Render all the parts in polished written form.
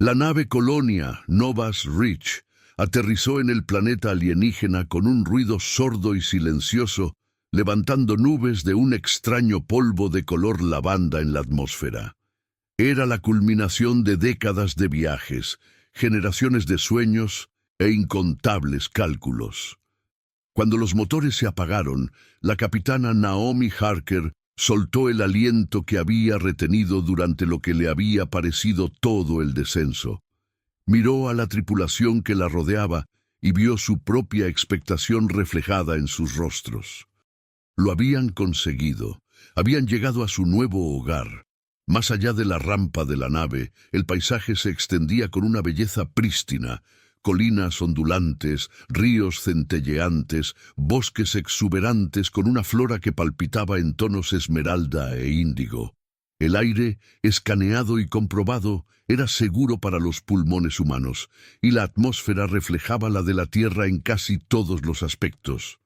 La nave Colonia Novas Reach aterrizó en el planeta alienígena con un ruido sordo y silencioso, levantando nubes de un extraño polvo de color lavanda en la atmósfera. Era la culminación de décadas de viajes, generaciones de sueños e incontables cálculos. Cuando los motores se apagaron, la capitana Naomi Harker soltó el aliento que había retenido durante lo que le había parecido todo el descenso. Miró a la tripulación que la rodeaba y vio su propia expectación reflejada en sus rostros. Lo habían conseguido, habían llegado a su nuevo hogar. Más allá de la rampa de la nave, el paisaje se extendía con una belleza prístina, colinas ondulantes, ríos centelleantes, bosques exuberantes con una flora que palpitaba en tonos esmeralda e índigo. El aire, escaneado y comprobado, era seguro para los pulmones humanos, y la atmósfera reflejaba la de la Tierra en casi todos los aspectos.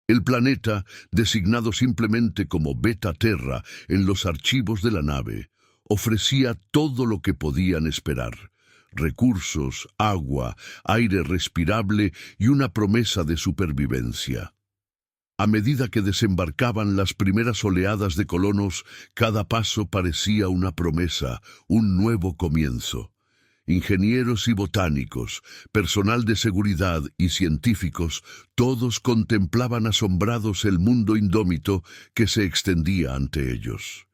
El planeta, designado simplemente como Beta Terra en los archivos de la nave, ofrecía todo lo que podían esperar: recursos, agua, aire respirable y una promesa de supervivencia. A medida que desembarcaban las primeras oleadas de colonos, cada paso parecía una promesa, un nuevo comienzo. Ingenieros y botánicos, personal de seguridad y científicos, todos contemplaban asombrados el mundo indómito que se extendía ante ellos.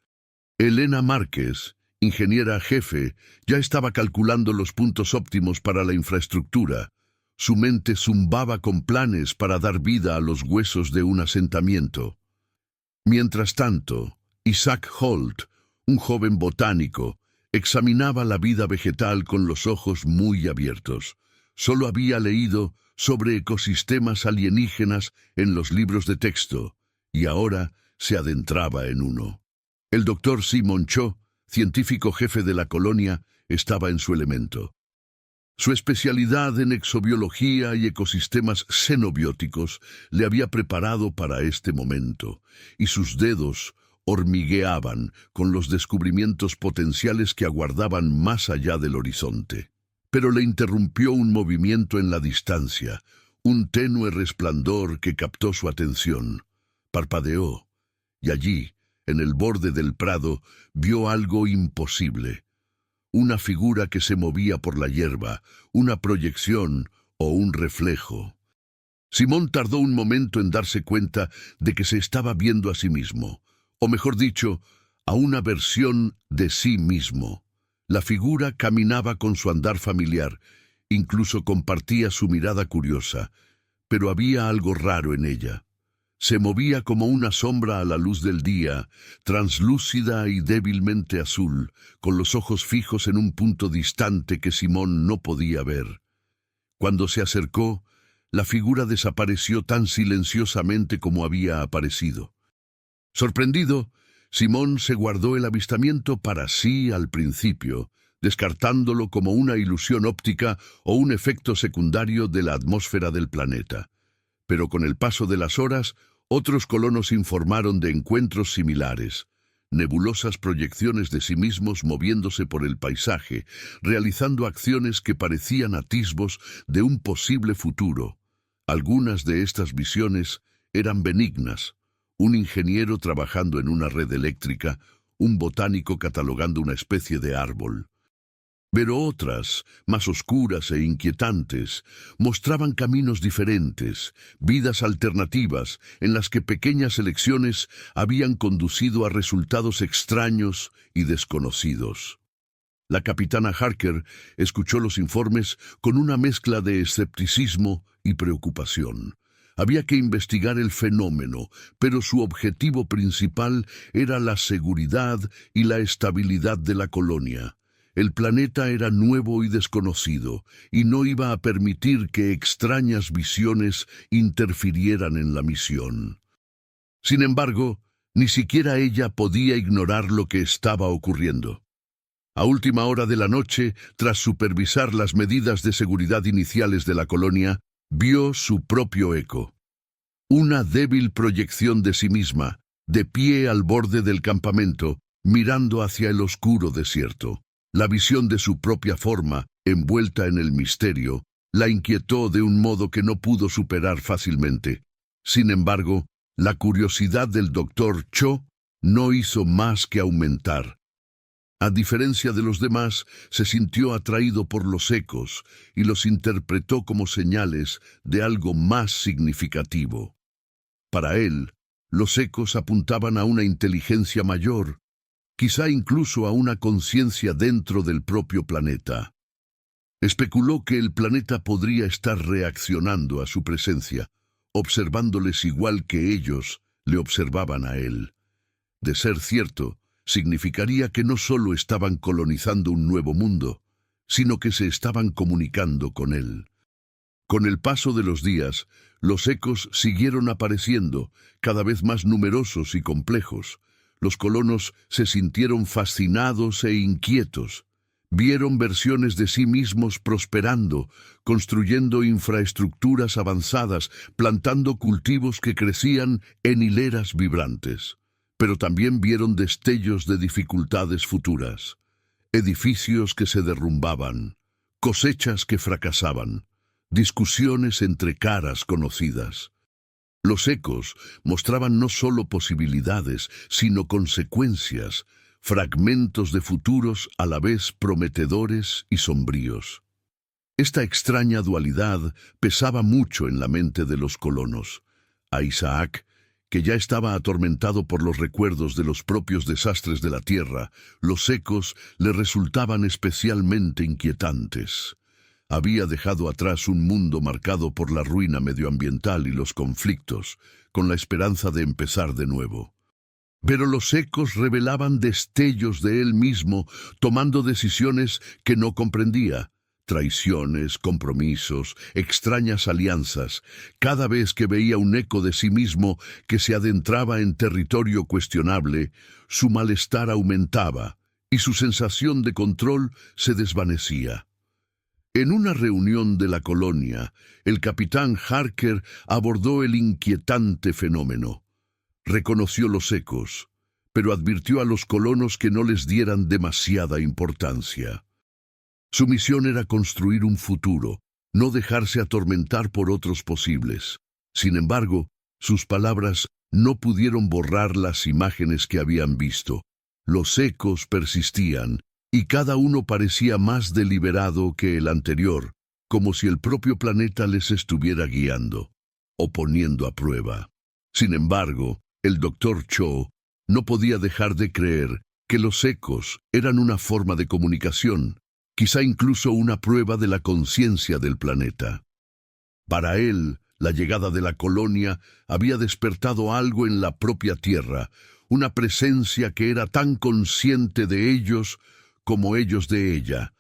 Elena Márquez, ingeniera jefe, ya estaba calculando los puntos óptimos para la infraestructura. Su mente zumbaba con planes para dar vida a los huesos de un asentamiento. Mientras tanto, Isaac Holt, un joven botánico, examinaba la vida vegetal con los ojos muy abiertos. Solo había leído sobre ecosistemas alienígenas en los libros de texto, y ahora se adentraba en uno. El doctor Simon Cho, científico jefe de la colonia, estaba en su elemento. Su especialidad en exobiología y ecosistemas xenobióticos le había preparado para este momento, y sus dedos hormigueaban con los descubrimientos potenciales que aguardaban más allá del horizonte. Pero le interrumpió un movimiento en la distancia, un tenue resplandor que captó su atención. Parpadeó, y allí, en el borde del prado, vio algo imposible. Una figura que se movía por la hierba, una proyección o un reflejo. Simón tardó un momento en darse cuenta de que se estaba viendo a sí mismo, o mejor dicho, a una versión de sí mismo. La figura caminaba con su andar familiar, incluso compartía su mirada curiosa, pero había algo raro en ella. Se movía como una sombra a la luz del día, translúcida y débilmente azul, con los ojos fijos en un punto distante que Simón no podía ver. Cuando se acercó, la figura desapareció tan silenciosamente como había aparecido. Sorprendido, Simón se guardó el avistamiento para sí al principio, descartándolo como una ilusión óptica o un efecto secundario de la atmósfera del planeta. Pero con el paso de las horas, otros colonos informaron de encuentros similares, nebulosas proyecciones de sí mismos moviéndose por el paisaje, realizando acciones que parecían atisbos de un posible futuro. Algunas de estas visiones eran benignas: un ingeniero trabajando en una red eléctrica, un botánico catalogando una especie de árbol. Pero otras, más oscuras e inquietantes, mostraban caminos diferentes, vidas alternativas, en las que pequeñas elecciones habían conducido a resultados extraños y desconocidos. La capitana Harker escuchó los informes con una mezcla de escepticismo y preocupación. Había que investigar el fenómeno, pero su objetivo principal era la seguridad y la estabilidad de la colonia. El planeta era nuevo y desconocido, y no iba a permitir que extrañas visiones interfirieran en la misión. Sin embargo, ni siquiera ella podía ignorar lo que estaba ocurriendo. A última hora de la noche, tras supervisar las medidas de seguridad iniciales de la colonia, vio su propio eco. Una débil proyección de sí misma, de pie al borde del campamento, mirando hacia el oscuro desierto. La visión de su propia forma, envuelta en el misterio, la inquietó de un modo que no pudo superar fácilmente. Sin embargo, la curiosidad del doctor Cho no hizo más que aumentar. A diferencia de los demás, se sintió atraído por los ecos y los interpretó como señales de algo más significativo. Para él, los ecos apuntaban a una inteligencia mayor, quizá incluso a una conciencia dentro del propio planeta. Especuló que el planeta podría estar reaccionando a su presencia, observándoles igual que ellos le observaban a él. De ser cierto, significaría que no solo estaban colonizando un nuevo mundo, sino que se estaban comunicando con él. Con el paso de los días, los ecos siguieron apareciendo, cada vez más numerosos y complejos. Los colonos se sintieron fascinados e inquietos. Vieron versiones de sí mismos prosperando, construyendo infraestructuras avanzadas, plantando cultivos que crecían en hileras vibrantes. Pero también vieron destellos de dificultades futuras, edificios que se derrumbaban, cosechas que fracasaban, discusiones entre caras conocidas. Los ecos mostraban no solo posibilidades, sino consecuencias, fragmentos de futuros a la vez prometedores y sombríos. Esta extraña dualidad pesaba mucho en la mente de los colonos. A Isaac, que ya estaba atormentado por los recuerdos de los propios desastres de la tierra, los ecos le resultaban especialmente inquietantes. Había dejado atrás un mundo marcado por la ruina medioambiental y los conflictos, con la esperanza de empezar de nuevo. Pero los ecos revelaban destellos de él mismo, tomando decisiones que no comprendía. Traiciones, compromisos, extrañas alianzas. Cada vez que veía un eco de sí mismo que se adentraba en territorio cuestionable, su malestar aumentaba y su sensación de control se desvanecía. En una reunión de la colonia, el capitán Harker abordó el inquietante fenómeno. Reconoció los ecos, pero advirtió a los colonos que no les dieran demasiada importancia. Su misión era construir un futuro, no dejarse atormentar por otros posibles. Sin embargo, sus palabras no pudieron borrar las imágenes que habían visto. Los ecos persistían, y cada uno parecía más deliberado que el anterior, como si el propio planeta les estuviera guiando, o poniendo a prueba. Sin embargo, el doctor Cho no podía dejar de creer que los ecos eran una forma de comunicación, quizá incluso una prueba de la conciencia del planeta. Para él, la llegada de la colonia había despertado algo en la propia Tierra, una presencia que era tan consciente de ellos como ellos de ella.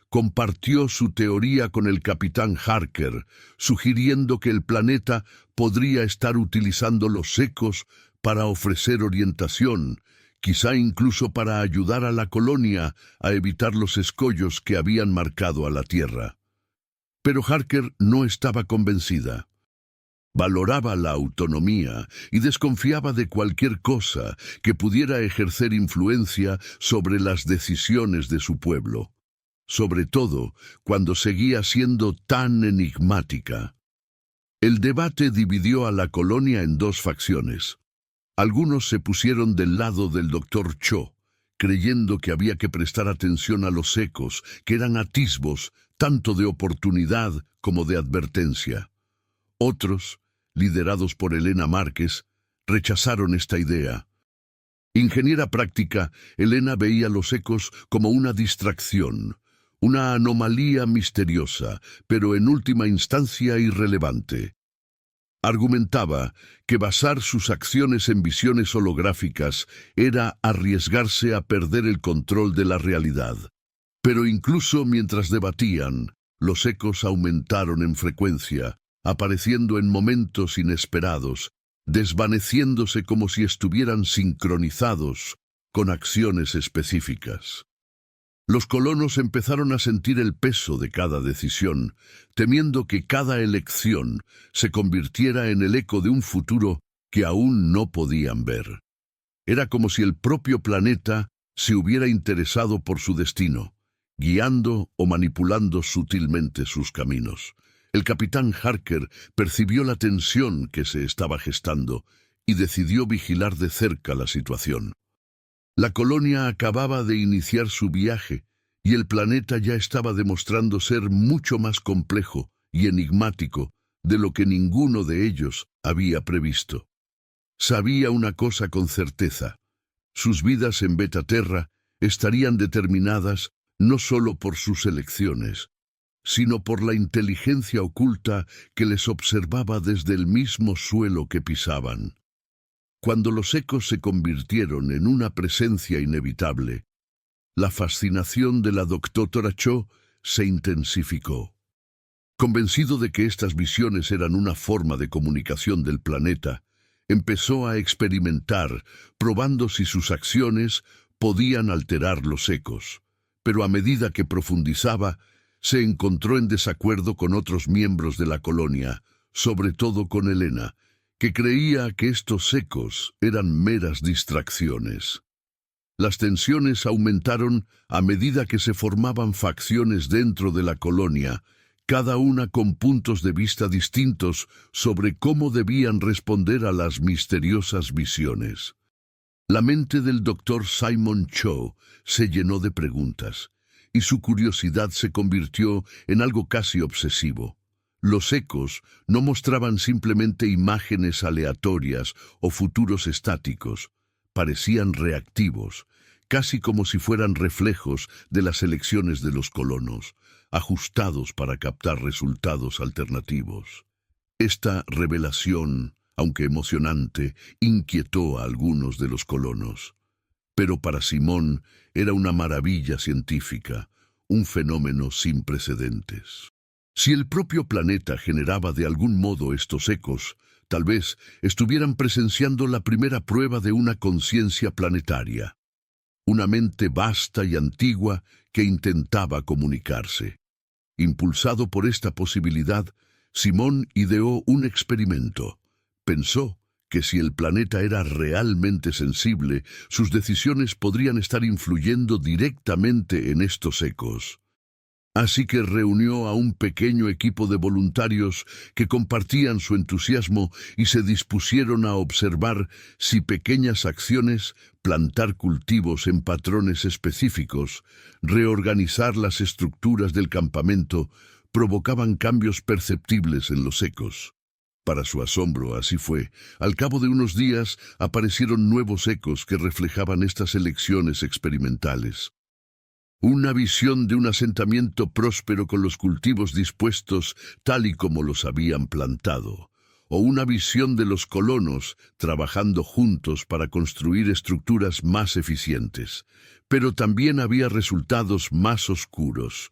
Compartió su teoría con el capitán Harker, sugiriendo que el planeta podría estar utilizando los ecos para ofrecer orientación, quizá incluso para ayudar a la colonia a evitar los escollos que habían marcado a la Tierra. Pero Harker no estaba convencida. Valoraba la autonomía y desconfiaba de cualquier cosa que pudiera ejercer influencia sobre las decisiones de su pueblo, sobre todo cuando seguía siendo tan enigmática. El debate dividió a la colonia en dos facciones. Algunos se pusieron del lado del doctor Cho, creyendo que había que prestar atención a los ecos, que eran atisbos tanto de oportunidad como de advertencia. Otros, liderados por Elena Márquez, rechazaron esta idea. Ingeniera práctica, Elena veía los ecos como una distracción, una anomalía misteriosa, pero en última instancia irrelevante. Argumentaba que basar sus acciones en visiones holográficas era arriesgarse a perder el control de la realidad. Pero incluso mientras debatían, los ecos aumentaron en frecuencia, apareciendo en momentos inesperados, desvaneciéndose como si estuvieran sincronizados con acciones específicas. Los colonos empezaron a sentir el peso de cada decisión, temiendo que cada elección se convirtiera en el eco de un futuro que aún no podían ver. Era como si el propio planeta se hubiera interesado por su destino, guiando o manipulando sutilmente sus caminos. El capitán Harker percibió la tensión que se estaba gestando y decidió vigilar de cerca la situación. La colonia acababa de iniciar su viaje y el planeta ya estaba demostrando ser mucho más complejo y enigmático de lo que ninguno de ellos había previsto. Sabía una cosa con certeza: sus vidas en Betaterra estarían determinadas no solo por sus elecciones, sino por la inteligencia oculta que les observaba desde el mismo suelo que pisaban. Cuando los ecos se convirtieron en una presencia inevitable, la fascinación de la doctora Cho se intensificó. Convencido de que estas visiones eran una forma de comunicación del planeta, empezó a experimentar, probando si sus acciones podían alterar los ecos. Pero a medida que profundizaba, se encontró en desacuerdo con otros miembros de la colonia, sobre todo con Elena, que creía que estos ecos eran meras distracciones. Las tensiones aumentaron a medida que se formaban facciones dentro de la colonia, cada una con puntos de vista distintos sobre cómo debían responder a las misteriosas visiones. La mente del doctor Simon Cho se llenó de preguntas, y su curiosidad se convirtió en algo casi obsesivo. Los ecos no mostraban simplemente imágenes aleatorias o futuros estáticos, parecían reactivos, casi como si fueran reflejos de las elecciones de los colonos, ajustados para captar resultados alternativos. Esta revelación, aunque emocionante, inquietó a algunos de los colonos. Pero para Simón era una maravilla científica, un fenómeno sin precedentes. Si el propio planeta generaba de algún modo estos ecos, tal vez estuvieran presenciando la primera prueba de una conciencia planetaria, una mente vasta y antigua que intentaba comunicarse. Impulsado por esta posibilidad, Simón ideó un experimento. Pensó que si el planeta era realmente sensible, sus decisiones podrían estar influyendo directamente en estos ecos. Así que reunió a un pequeño equipo de voluntarios que compartían su entusiasmo y se dispusieron a observar si pequeñas acciones, plantar cultivos en patrones específicos, reorganizar las estructuras del campamento, provocaban cambios perceptibles en los ecos. Para su asombro, así fue. Al cabo de unos días aparecieron nuevos ecos que reflejaban estas elecciones experimentales. Una visión de un asentamiento próspero con los cultivos dispuestos tal y como los habían plantado, o una visión de los colonos trabajando juntos para construir estructuras más eficientes. Pero también había resultados más oscuros,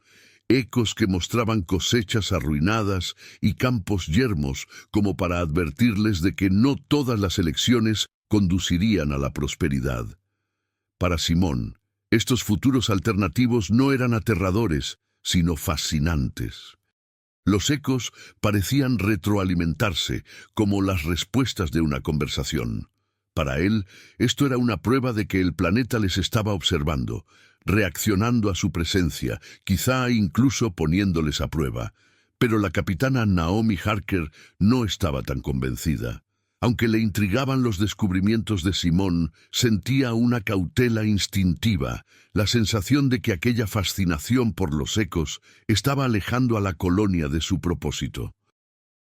ecos que mostraban cosechas arruinadas y campos yermos como para advertirles de que no todas las elecciones conducirían a la prosperidad. Para Simón, estos futuros alternativos no eran aterradores, sino fascinantes. Los ecos parecían retroalimentarse como las respuestas de una conversación. Para él, esto era una prueba de que el planeta les estaba observando, reaccionando a su presencia, quizá incluso poniéndoles a prueba. Pero la capitana Naomi Harker no estaba tan convencida. Aunque le intrigaban los descubrimientos de Simón, sentía una cautela instintiva, la sensación de que aquella fascinación por los ecos estaba alejando a la colonia de su propósito.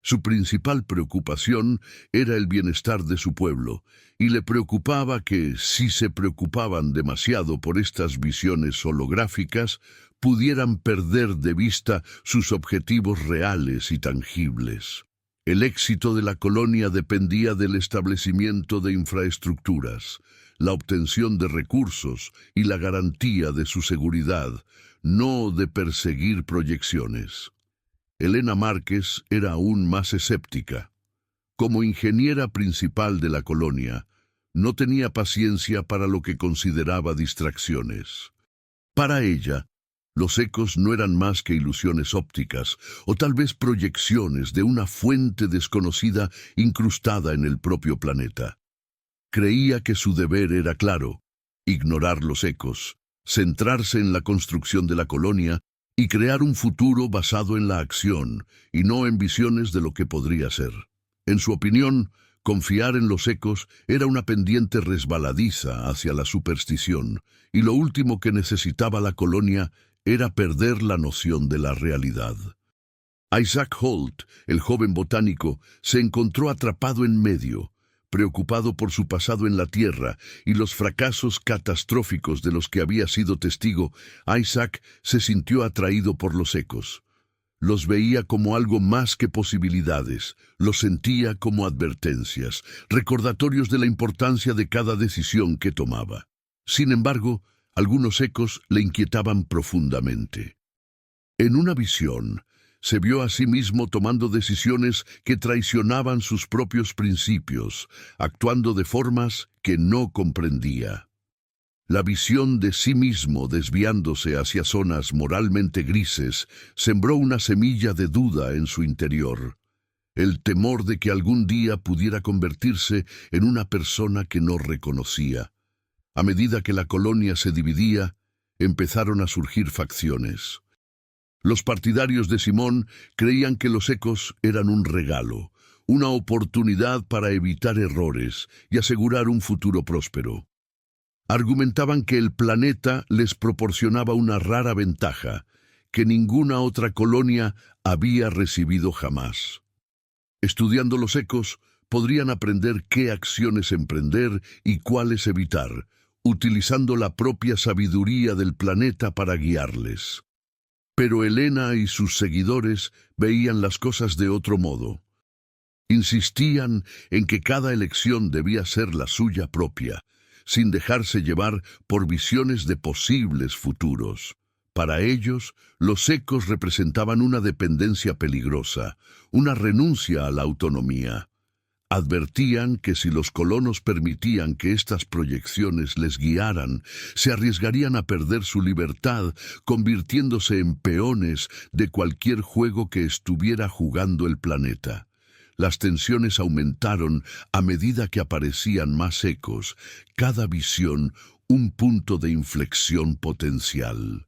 Su principal preocupación era el bienestar de su pueblo, y le preocupaba que, si se preocupaban demasiado por estas visiones holográficas, pudieran perder de vista sus objetivos reales y tangibles. El éxito de la colonia dependía del establecimiento de infraestructuras, la obtención de recursos y la garantía de su seguridad, no de perseguir proyecciones. Elena Márquez era aún más escéptica. Como ingeniera principal de la colonia, no tenía paciencia para lo que consideraba distracciones. Para ella, los ecos no eran más que ilusiones ópticas, o tal vez proyecciones de una fuente desconocida incrustada en el propio planeta. Creía que su deber era claro: ignorar los ecos, centrarse en la construcción de la colonia y crear un futuro basado en la acción y no en visiones de lo que podría ser. En su opinión, confiar en los ecos era una pendiente resbaladiza hacia la superstición, y lo último que necesitaba la colonia era perder la noción de la realidad. Isaac Holt, el joven botánico, se encontró atrapado en medio, preocupado por su pasado en la Tierra y los fracasos catastróficos de los que había sido testigo. Isaac se sintió atraído por los ecos. Los veía como algo más que posibilidades, los sentía como advertencias, recordatorios de la importancia de cada decisión que tomaba. Sin embargo, algunos ecos le inquietaban profundamente. En una visión, se vio a sí mismo tomando decisiones que traicionaban sus propios principios, actuando de formas que no comprendía. La visión de sí mismo desviándose hacia zonas moralmente grises sembró una semilla de duda en su interior, el temor de que algún día pudiera convertirse en una persona que no reconocía. A medida que la colonia se dividía, empezaron a surgir facciones. Los partidarios de Simón creían que los ecos eran un regalo, una oportunidad para evitar errores y asegurar un futuro próspero. Argumentaban que el planeta les proporcionaba una rara ventaja, que ninguna otra colonia había recibido jamás. Estudiando los ecos, podrían aprender qué acciones emprender y cuáles evitar, utilizando la propia sabiduría del planeta para guiarles. Pero Helena y sus seguidores veían las cosas de otro modo. Insistían en que cada elección debía ser la suya propia, sin dejarse llevar por visiones de posibles futuros. Para ellos, los ecos representaban una dependencia peligrosa, una renuncia a la autonomía. Advertían que si los colonos permitían que estas proyecciones les guiaran, se arriesgarían a perder su libertad, convirtiéndose en peones de cualquier juego que estuviera jugando el planeta. Las tensiones aumentaron a medida que aparecían más ecos, cada visión un punto de inflexión potencial.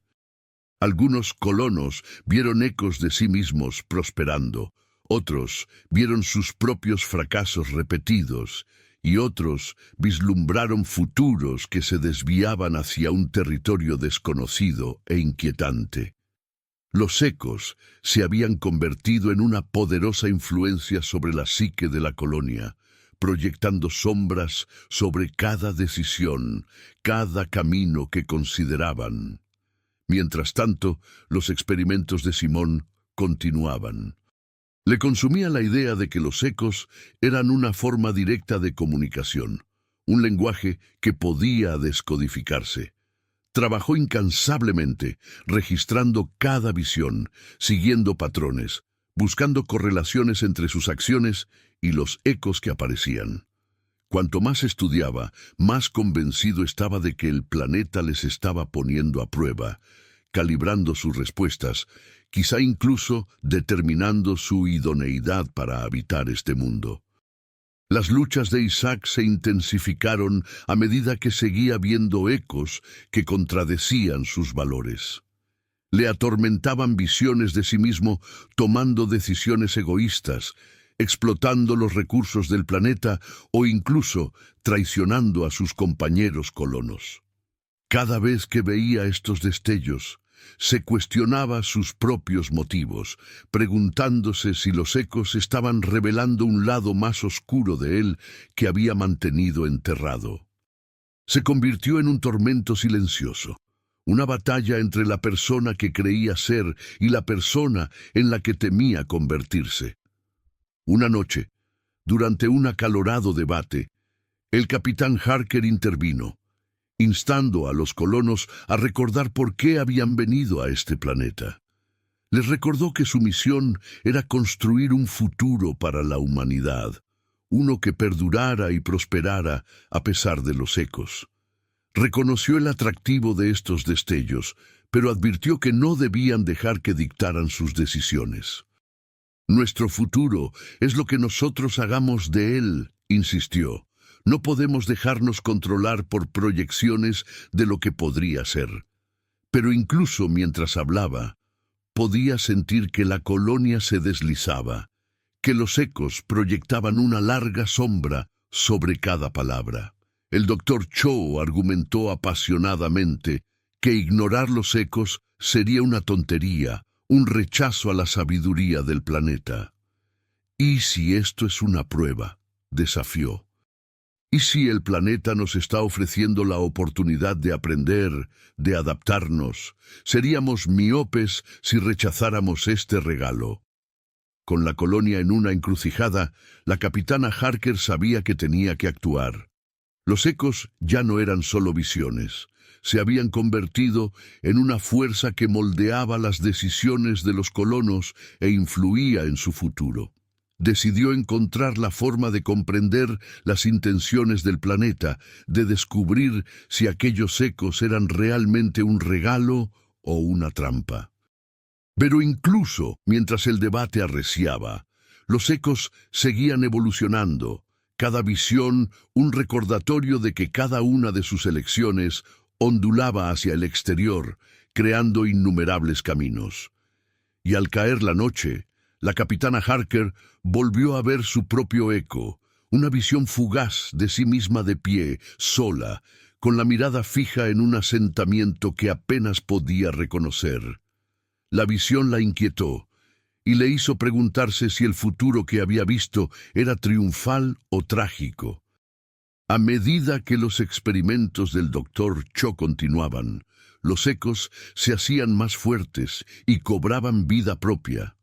Algunos colonos vieron ecos de sí mismos prosperando, otros vieron sus propios fracasos repetidos, y otros vislumbraron futuros que se desviaban hacia un territorio desconocido e inquietante. Los ecos se habían convertido en una poderosa influencia sobre la psique de la colonia, proyectando sombras sobre cada decisión, cada camino que consideraban. Mientras tanto, los experimentos de Simón continuaban. Le consumía la idea de que los ecos eran una forma directa de comunicación, un lenguaje que podía descodificarse. Trabajó incansablemente, registrando cada visión, siguiendo patrones, buscando correlaciones entre sus acciones y los ecos que aparecían. Cuanto más estudiaba, más convencido estaba de que el planeta les estaba poniendo a prueba, calibrando sus respuestas, quizá incluso determinando su idoneidad para habitar este mundo. Las luchas de Isaac se intensificaron a medida que seguía viendo ecos que contradecían sus valores. Le atormentaban visiones de sí mismo tomando decisiones egoístas, explotando los recursos del planeta o incluso traicionando a sus compañeros colonos. Cada vez que veía estos destellos, se cuestionaba sus propios motivos, preguntándose si los ecos estaban revelando un lado más oscuro de él que había mantenido enterrado. Se convirtió en un tormento silencioso, una batalla entre la persona que creía ser y la persona en la que temía convertirse. Una noche, durante un acalorado debate, el capitán Harker intervino, instando a los colonos a recordar por qué habían venido a este planeta. Les recordó que su misión era construir un futuro para la humanidad, uno que perdurara y prosperara a pesar de los ecos. Reconoció el atractivo de estos destellos, pero advirtió que no debían dejar que dictaran sus decisiones. Nuestro futuro es lo que nosotros hagamos de él, insistió. No podemos dejarnos controlar por proyecciones de lo que podría ser. Pero incluso mientras hablaba, podía sentir que la colonia se deslizaba, que los ecos proyectaban una larga sombra sobre cada palabra. El doctor Cho argumentó apasionadamente que ignorar los ecos sería una tontería, un rechazo a la sabiduría del planeta. ¿Y si esto es una prueba?, desafió. ¿Y si el planeta nos está ofreciendo la oportunidad de aprender, de adaptarnos? Seríamos miopes si rechazáramos este regalo. Con la colonia en una encrucijada, la capitana Harker sabía que tenía que actuar. Los ecos ya no eran solo visiones. Se habían convertido en una fuerza que moldeaba las decisiones de los colonos e influía en su futuro. Decidió encontrar la forma de comprender las intenciones del planeta, de descubrir si aquellos ecos eran realmente un regalo o una trampa. Pero incluso mientras el debate arreciaba, los ecos seguían evolucionando, cada visión un recordatorio de que cada una de sus elecciones ondulaba hacia el exterior, creando innumerables caminos. Y al caer la noche, la capitana Harker volvió a ver su propio eco, una visión fugaz de sí misma de pie, sola, con la mirada fija en un asentamiento que apenas podía reconocer. La visión la inquietó y le hizo preguntarse si el futuro que había visto era triunfal o trágico. A medida que los experimentos del doctor Cho continuaban, los ecos se hacían más fuertes y cobraban vida propia.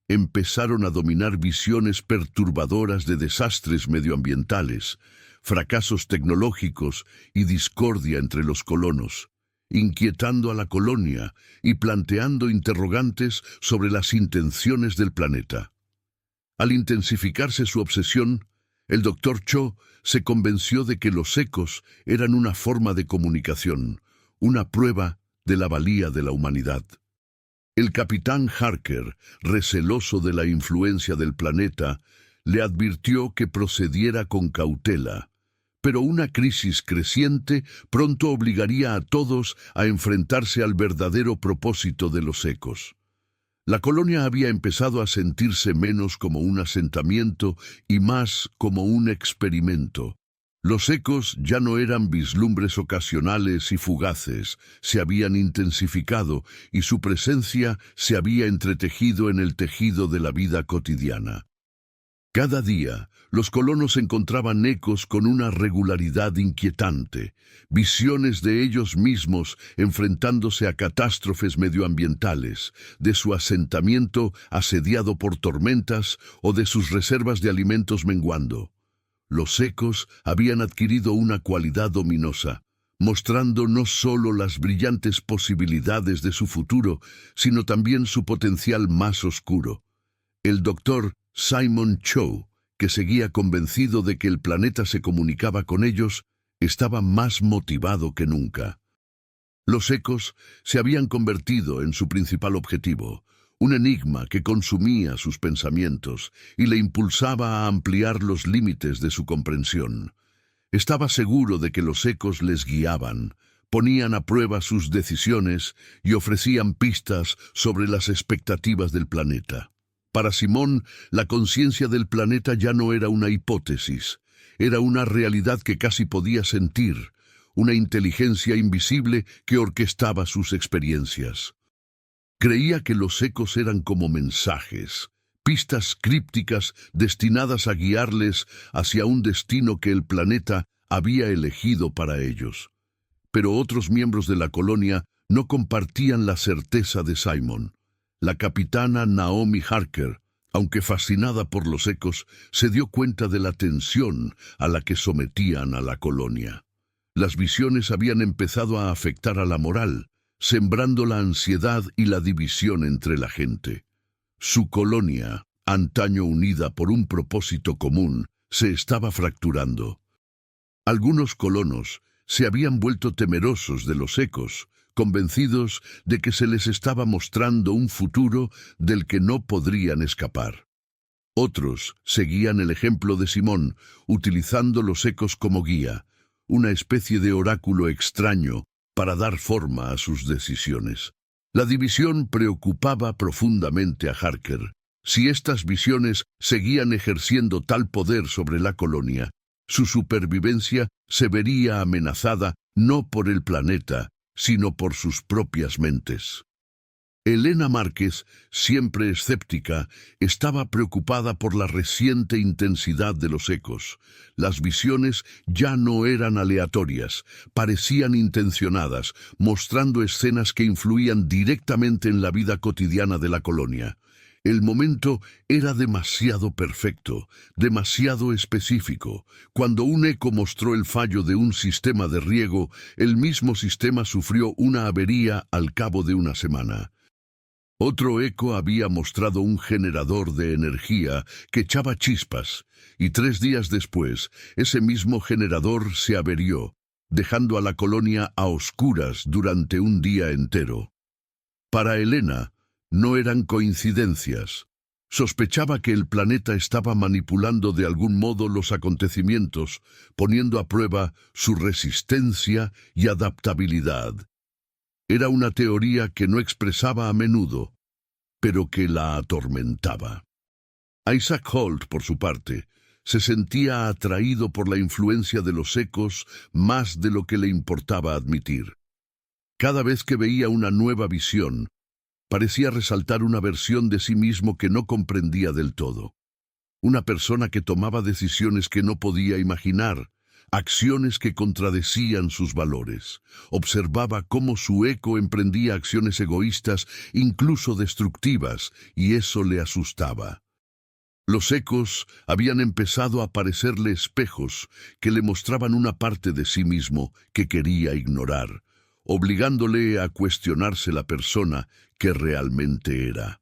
Empezaron a dominar visiones perturbadoras de desastres medioambientales, fracasos tecnológicos y discordia entre los colonos, inquietando a la colonia y planteando interrogantes sobre las intenciones del planeta. Al intensificarse su obsesión, el doctor Cho se convenció de que los ecos eran una forma de comunicación, una prueba de la valía de la humanidad. El capitán Harker, receloso de la influencia del planeta, le advirtió que procediera con cautela, pero una crisis creciente pronto obligaría a todos a enfrentarse al verdadero propósito de los ecos. La colonia había empezado a sentirse menos como un asentamiento y más como un experimento. Los ecos ya no eran vislumbres ocasionales y fugaces, se habían intensificado y su presencia se había entretejido en el tejido de la vida cotidiana. Cada día, los colonos encontraban ecos con una regularidad inquietante, visiones de ellos mismos enfrentándose a catástrofes medioambientales, de su asentamiento asediado por tormentas o de sus reservas de alimentos menguando. Los ecos habían adquirido una cualidad ominosa, mostrando no solo las brillantes posibilidades de su futuro, sino también su potencial más oscuro. El doctor Simon Cho, que seguía convencido de que el planeta se comunicaba con ellos, estaba más motivado que nunca. Los ecos se habían convertido en su principal objetivo, un enigma que consumía sus pensamientos y le impulsaba a ampliar los límites de su comprensión. Estaba seguro de que los ecos les guiaban, ponían a prueba sus decisiones y ofrecían pistas sobre las expectativas del planeta. Para Simón, la conciencia del planeta ya no era una hipótesis, era una realidad que casi podía sentir, una inteligencia invisible que orquestaba sus experiencias. Creía que los ecos eran como mensajes, pistas crípticas destinadas a guiarles hacia un destino que el planeta había elegido para ellos. Pero otros miembros de la colonia no compartían la certeza de Simon. La capitana Naomi Harker, aunque fascinada por los ecos, se dio cuenta de la tensión a la que sometían a la colonia. Las visiones habían empezado a afectar a la moral, sembrando la ansiedad y la división entre la gente. Su colonia, antaño unida por un propósito común, se estaba fracturando. Algunos colonos se habían vuelto temerosos de los ecos, convencidos de que se les estaba mostrando un futuro del que no podrían escapar. Otros seguían el ejemplo de Simón, utilizando los ecos como guía, una especie de oráculo extraño para dar forma a sus decisiones. La división preocupaba profundamente a Harker. Si estas visiones seguían ejerciendo tal poder sobre la colonia, su supervivencia se vería amenazada no por el planeta, sino por sus propias mentes. Elena Márquez, siempre escéptica, estaba preocupada por la reciente intensidad de los ecos. Las visiones ya no eran aleatorias, parecían intencionadas, mostrando escenas que influían directamente en la vida cotidiana de la colonia. El momento era demasiado perfecto, demasiado específico. Cuando un eco mostró el fallo de un sistema de riego, el mismo sistema sufrió una avería al cabo de una semana. Otro eco había mostrado un generador de energía que echaba chispas, y 3 días después, ese mismo generador se averió, dejando a la colonia a oscuras durante un día entero. Para Elena, no eran coincidencias. Sospechaba que el planeta estaba manipulando de algún modo los acontecimientos, poniendo a prueba su resistencia y adaptabilidad. Era una teoría que no expresaba a menudo, pero que la atormentaba. Isaac Holt, por su parte, se sentía atraído por la influencia de los ecos más de lo que le importaba admitir. Cada vez que veía una nueva visión, parecía resaltar una versión de sí mismo que no comprendía del todo. Una persona que tomaba decisiones que no podía imaginar, acciones que contradecían sus valores. Observaba cómo su eco emprendía acciones egoístas, incluso destructivas, y eso le asustaba. Los ecos habían empezado a parecerle espejos que le mostraban una parte de sí mismo que quería ignorar, obligándole a cuestionarse la persona que realmente era.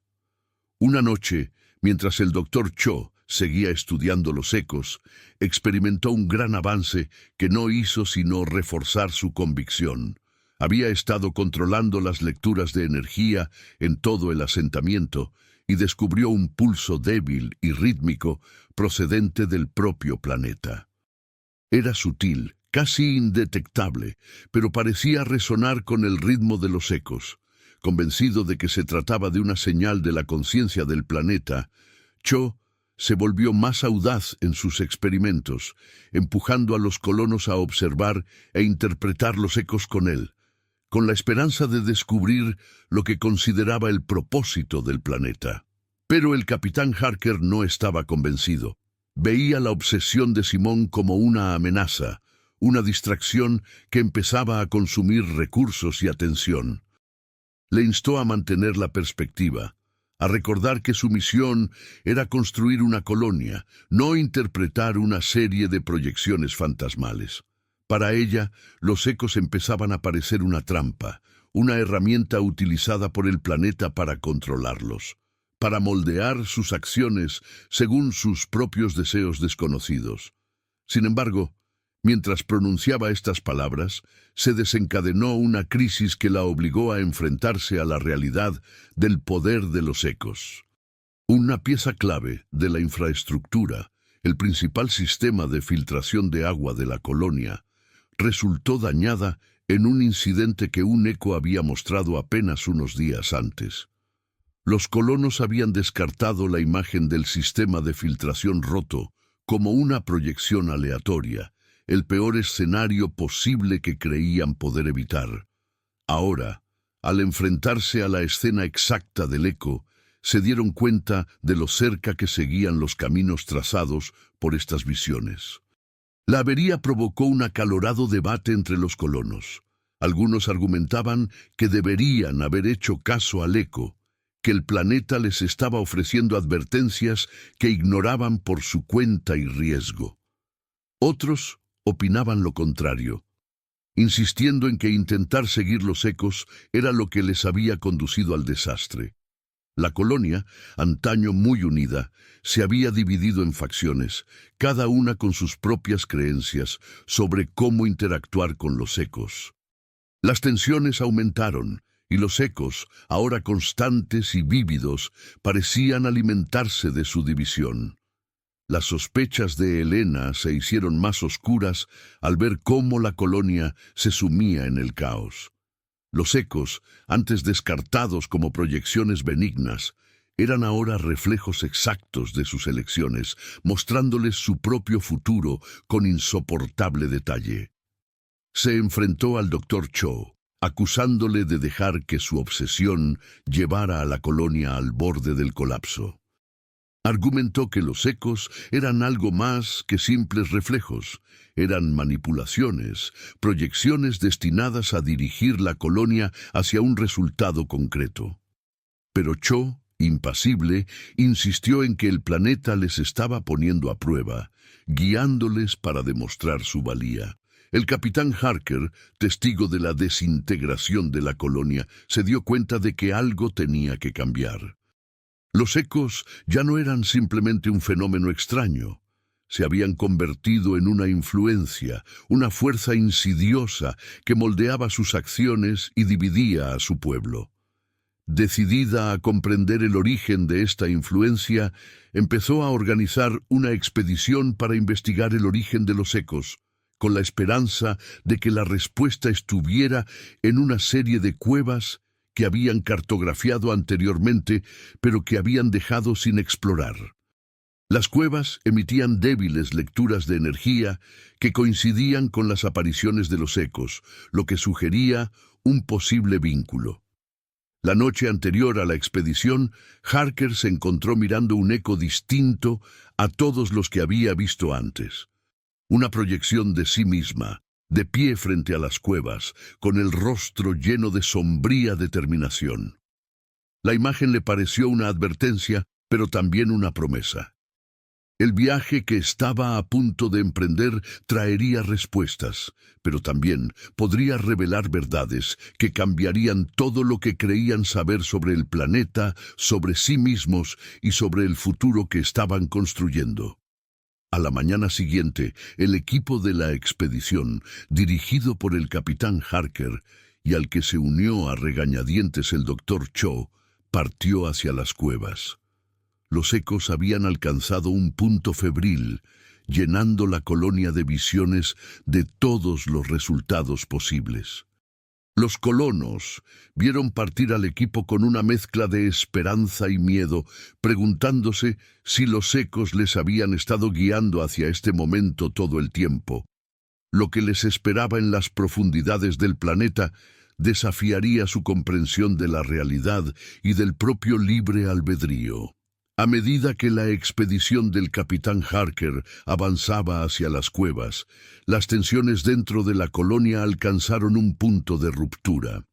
Una noche, mientras el doctor Cho seguía estudiando los ecos, experimentó un gran avance que no hizo sino reforzar su convicción. Había estado controlando las lecturas de energía en todo el asentamiento y descubrió un pulso débil y rítmico procedente del propio planeta. Era sutil, casi indetectable, pero parecía resonar con el ritmo de los ecos. Convencido de que se trataba de una señal de la conciencia del planeta, Cho se volvió más audaz en sus experimentos, empujando a los colonos a observar e interpretar los ecos con él, con la esperanza de descubrir lo que consideraba el propósito del planeta. Pero el capitán Harker no estaba convencido. Veía la obsesión de Simón como una amenaza, una distracción que empezaba a consumir recursos y atención. Le instó a mantener la perspectiva, a recordar que su misión era construir una colonia, no interpretar una serie de proyecciones fantasmales. Para ella, los ecos empezaban a parecer una trampa, una herramienta utilizada por el planeta para controlarlos, para moldear sus acciones según sus propios deseos desconocidos. Sin embargo, mientras pronunciaba estas palabras, se desencadenó una crisis que la obligó a enfrentarse a la realidad del poder de los ecos. Una pieza clave de la infraestructura, el principal sistema de filtración de agua de la colonia, resultó dañada en un incidente que un eco había mostrado apenas unos días antes. Los colonos habían descartado la imagen del sistema de filtración roto como una proyección aleatoria, el peor escenario posible que creían poder evitar. Ahora, al enfrentarse a la escena exacta del eco, se dieron cuenta de lo cerca que seguían los caminos trazados por estas visiones. La avería provocó un acalorado debate entre los colonos. Algunos argumentaban que deberían haber hecho caso al eco, que el planeta les estaba ofreciendo advertencias que ignoraban por su cuenta y riesgo. Otros opinaban lo contrario, insistiendo en que intentar seguir los ecos era lo que les había conducido al desastre. La colonia, antaño muy unida, se había dividido en facciones, cada una con sus propias creencias sobre cómo interactuar con los ecos. Las tensiones aumentaron, y los ecos, ahora constantes y vívidos, parecían alimentarse de su división. Las sospechas de Helena se hicieron más oscuras al ver cómo la colonia se sumía en el caos. Los ecos, antes descartados como proyecciones benignas, eran ahora reflejos exactos de sus elecciones, mostrándoles su propio futuro con insoportable detalle. Se enfrentó al Dr. Cho, acusándole de dejar que su obsesión llevara a la colonia al borde del colapso. Argumentó que los ecos eran algo más que simples reflejos, eran manipulaciones, proyecciones destinadas a dirigir la colonia hacia un resultado concreto. Pero Cho, impasible, insistió en que el planeta les estaba poniendo a prueba, guiándoles para demostrar su valía. El capitán Harker, testigo de la desintegración de la colonia, se dio cuenta de que algo tenía que cambiar. Los ecos ya no eran simplemente un fenómeno extraño. Se habían convertido en una influencia, una fuerza insidiosa que moldeaba sus acciones y dividía a su pueblo. Decidida a comprender el origen de esta influencia, empezó a organizar una expedición para investigar el origen de los ecos, con la esperanza de que la respuesta estuviera en una serie de cuevas que habían cartografiado anteriormente, pero que habían dejado sin explorar. Las cuevas emitían débiles lecturas de energía que coincidían con las apariciones de los ecos, lo que sugería un posible vínculo. La noche anterior a la expedición, Harker se encontró mirando un eco distinto a todos los que había visto antes. Una proyección de sí misma, de pie frente a las cuevas, con el rostro lleno de sombría determinación. La imagen le pareció una advertencia, pero también una promesa. El viaje que estaba a punto de emprender traería respuestas, pero también podría revelar verdades que cambiarían todo lo que creían saber sobre el planeta, sobre sí mismos y sobre el futuro que estaban construyendo. A la mañana siguiente, el equipo de la expedición, dirigido por el capitán Harker, y al que se unió a regañadientes el Dr. Cho, partió hacia las cuevas. Los ecos habían alcanzado un punto febril, llenando la colonia de visiones de todos los resultados posibles. Los colonos vieron partir al equipo con una mezcla de esperanza y miedo, preguntándose si los ecos les habían estado guiando hacia este momento todo el tiempo. Lo que les esperaba en las profundidades del planeta desafiaría su comprensión de la realidad y del propio libre albedrío. A medida que la expedición del capitán Harker avanzaba hacia las cuevas, las tensiones dentro de la colonia alcanzaron un punto de ruptura.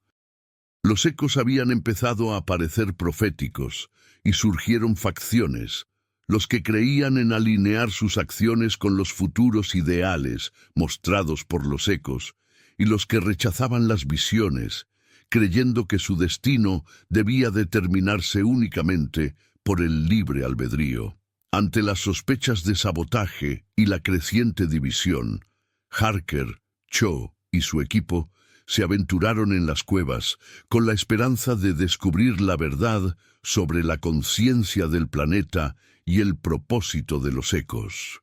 Los ecos habían empezado a parecer proféticos y surgieron facciones, los que creían en alinear sus acciones con los futuros ideales mostrados por los ecos, y los que rechazaban las visiones, creyendo que su destino debía determinarse únicamente por el libre albedrío. Ante las sospechas de sabotaje y la creciente división, Harker, Cho y su equipo se aventuraron en las cuevas con la esperanza de descubrir la verdad sobre la conciencia del planeta y el propósito de los ecos.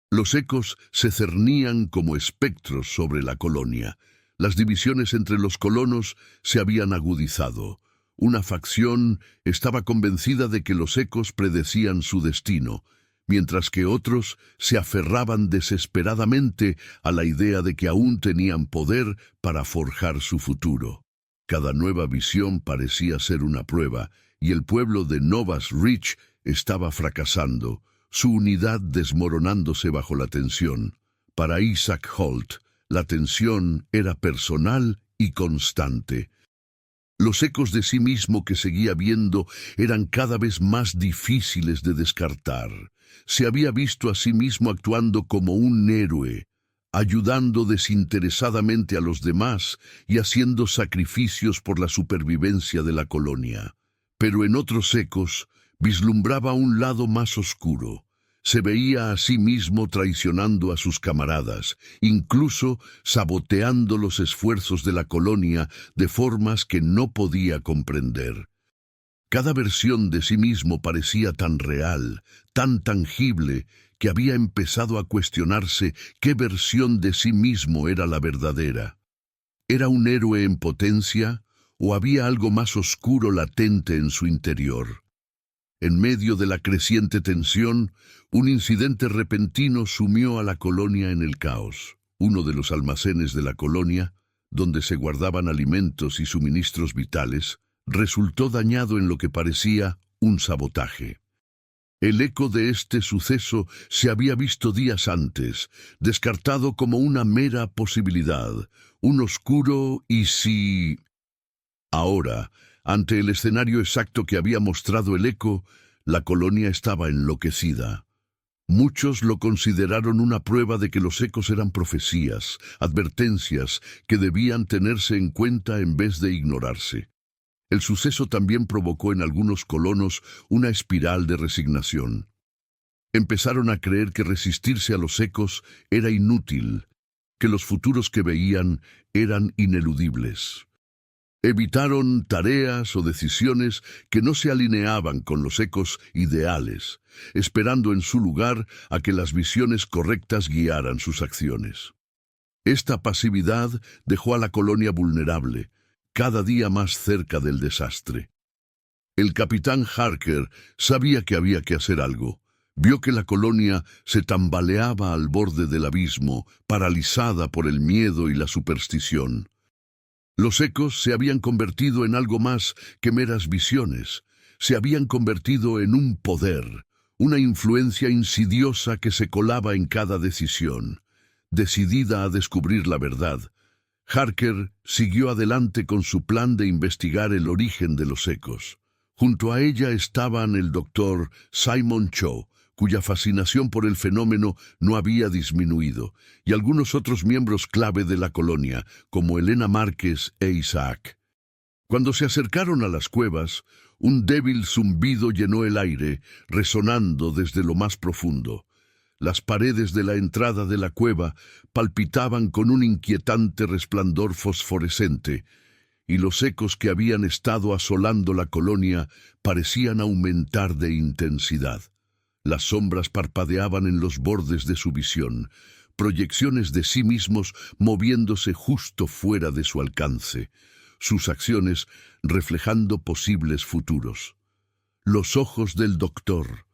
Los ecos se cernían como espectros sobre la colonia. Las divisiones entre los colonos se habían agudizado. Una facción estaba convencida de que los ecos predecían su destino, mientras que otros se aferraban desesperadamente a la idea de que aún tenían poder para forjar su futuro. Cada nueva visión parecía ser una prueba, y el pueblo de Novas Ridge estaba fracasando, su unidad desmoronándose bajo la tensión. Para Isaac Holt, la tensión era personal y constante. Los ecos de sí mismo que seguía viendo eran cada vez más difíciles de descartar. Se había visto a sí mismo actuando como un héroe, ayudando desinteresadamente a los demás y haciendo sacrificios por la supervivencia de la colonia. Pero en otros ecos vislumbraba un lado más oscuro. Se veía a sí mismo traicionando a sus camaradas, incluso saboteando los esfuerzos de la colonia de formas que no podía comprender. Cada versión de sí mismo parecía tan real, tan tangible, que había empezado a cuestionarse qué versión de sí mismo era la verdadera. ¿Era un héroe en potencia o había algo más oscuro latente en su interior? En medio de la creciente tensión, un incidente repentino sumió a la colonia en el caos. Uno de los almacenes de la colonia, donde se guardaban alimentos y suministros vitales, resultó dañado en lo que parecía un sabotaje. El eco de este suceso se había visto días antes, descartado como una mera posibilidad, un oscuro y si... Ahora, ante el escenario exacto que había mostrado el eco, la colonia estaba enloquecida. Muchos lo consideraron una prueba de que los ecos eran profecías, advertencias que debían tenerse en cuenta en vez de ignorarse. El suceso también provocó en algunos colonos una espiral de resignación. Empezaron a creer que resistirse a los ecos era inútil, que los futuros que veían eran ineludibles. Evitaron tareas o decisiones que no se alineaban con los ecos ideales, esperando en su lugar a que las visiones correctas guiaran sus acciones. Esta pasividad dejó a la colonia vulnerable, cada día más cerca del desastre. El capitán Harker sabía que había que hacer algo. Vio que la colonia se tambaleaba al borde del abismo, paralizada por el miedo y la superstición. Los ecos se habían convertido en algo más que meras visiones. Se habían convertido en un poder, una influencia insidiosa que se colaba en cada decisión. Decidida a descubrir la verdad, Harker siguió adelante con su plan de investigar el origen de los ecos. Junto a ella estaban el doctor Simon Cho, cuya fascinación por el fenómeno no había disminuido, y algunos otros miembros clave de la colonia, como Elena Márquez e Isaac. Cuando se acercaron a las cuevas, un débil zumbido llenó el aire, resonando desde lo más profundo. Las paredes de la entrada de la cueva palpitaban con un inquietante resplandor fosforescente, y los ecos que habían estado asolando la colonia parecían aumentar de intensidad. Las sombras parpadeaban en los bordes de su visión, proyecciones de sí mismos moviéndose justo fuera de su alcance, sus acciones reflejando posibles futuros. Los ojos del doctor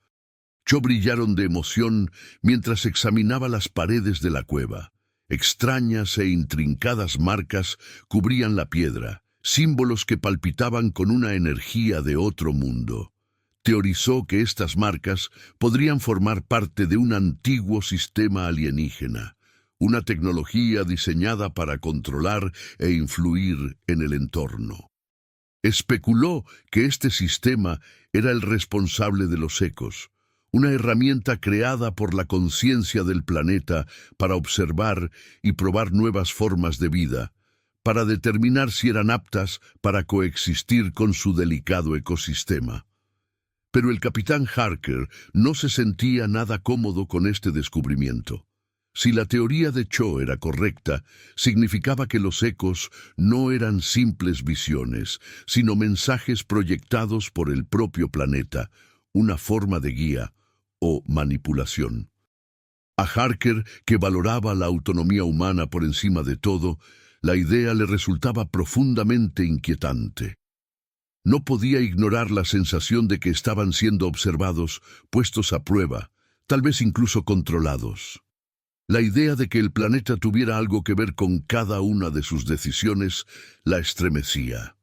Cho brillaron de emoción mientras examinaba las paredes de la cueva. Extrañas e intrincadas marcas cubrían la piedra, símbolos que palpitaban con una energía de otro mundo. Teorizó que estas marcas podrían formar parte de un antiguo sistema alienígena, una tecnología diseñada para controlar e influir en el entorno. Especuló que este sistema era el responsable de los ecos, una herramienta creada por la conciencia del planeta para observar y probar nuevas formas de vida, para determinar si eran aptas para coexistir con su delicado ecosistema. Pero el capitán Harker no se sentía nada cómodo con este descubrimiento. Si la teoría de Cho era correcta, significaba que los ecos no eran simples visiones, sino mensajes proyectados por el propio planeta, una forma de guía o manipulación. A Harker, que valoraba la autonomía humana por encima de todo, la idea le resultaba profundamente inquietante. No podía ignorar la sensación de que estaban siendo observados, puestos a prueba, tal vez incluso controlados. La idea de que el planeta tuviera algo que ver con cada una de sus decisiones la estremecía.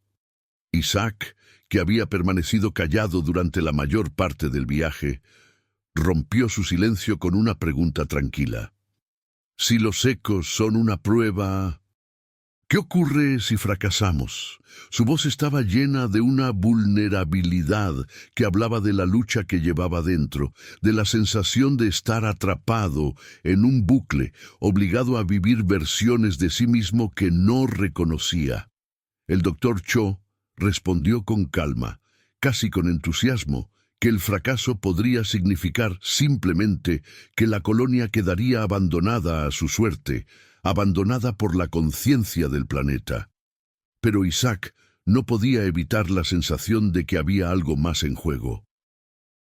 Isaac, que había permanecido callado durante la mayor parte del viaje, rompió su silencio con una pregunta tranquila. Si los ecos son una prueba... ¿Qué ocurre si fracasamos? Su voz estaba llena de una vulnerabilidad que hablaba de la lucha que llevaba dentro, de la sensación de estar atrapado en un bucle, obligado a vivir versiones de sí mismo que no reconocía. El doctor Cho respondió con calma, casi con entusiasmo, que el fracaso podría significar simplemente que la colonia quedaría abandonada a su suerte, abandonada por la conciencia del planeta. Pero Isaac no podía evitar la sensación de que había algo más en juego.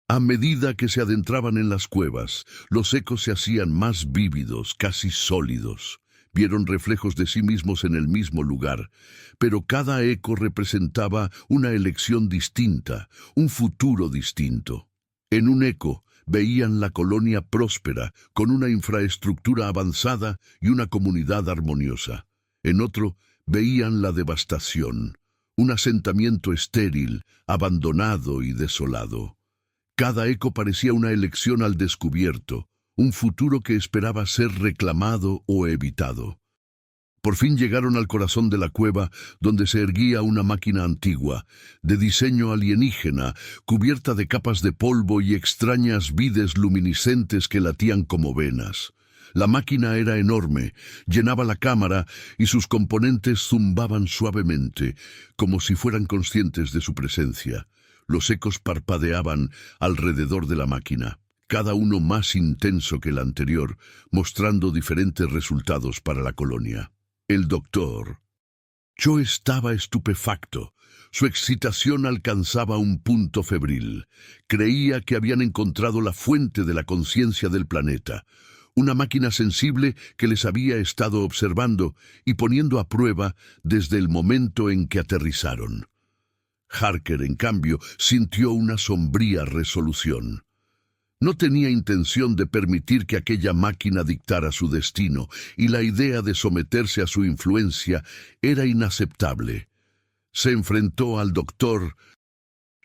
A medida que se adentraban en las cuevas, los ecos se hacían más vívidos, casi sólidos. Vieron reflejos de sí mismos en el mismo lugar, pero cada eco representaba una elección distinta, un futuro distinto. En un eco veían la colonia próspera, con una infraestructura avanzada y una comunidad armoniosa. En otro veían la devastación, un asentamiento estéril, abandonado y desolado. Cada eco parecía una elección al descubierto, un futuro que esperaba ser reclamado o evitado. Por fin llegaron al corazón de la cueva, donde se erguía una máquina antigua, de diseño alienígena, cubierta de capas de polvo y extrañas vides luminiscentes que latían como venas. La máquina era enorme, llenaba la cámara y sus componentes zumbaban suavemente, como si fueran conscientes de su presencia. Los ecos parpadeaban alrededor de la máquina, cada uno más intenso que el anterior, mostrando diferentes resultados para la colonia. El doctor Cho estaba estupefacto. Su excitación alcanzaba un punto febril. Creía que habían encontrado la fuente de la conciencia del planeta, una máquina sensible que les había estado observando y poniendo a prueba desde el momento en que aterrizaron. Harker, en cambio, sintió una sombría resolución. No tenía intención de permitir que aquella máquina dictara su destino, y la idea de someterse a su influencia era inaceptable. Se enfrentó al doctor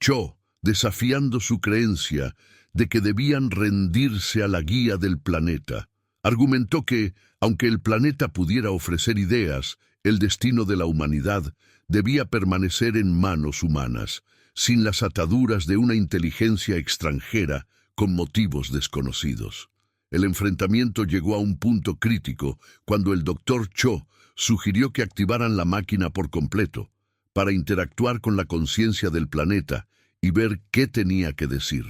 Cho, desafiando su creencia de que debían rendirse a la guía del planeta. Argumentó que, aunque el planeta pudiera ofrecer ideas, el destino de la humanidad debía permanecer en manos humanas, sin las ataduras de una inteligencia extranjera con motivos desconocidos. El enfrentamiento llegó a un punto crítico cuando el doctor Cho sugirió que activaran la máquina por completo, para interactuar con la conciencia del planeta y ver qué tenía que decir.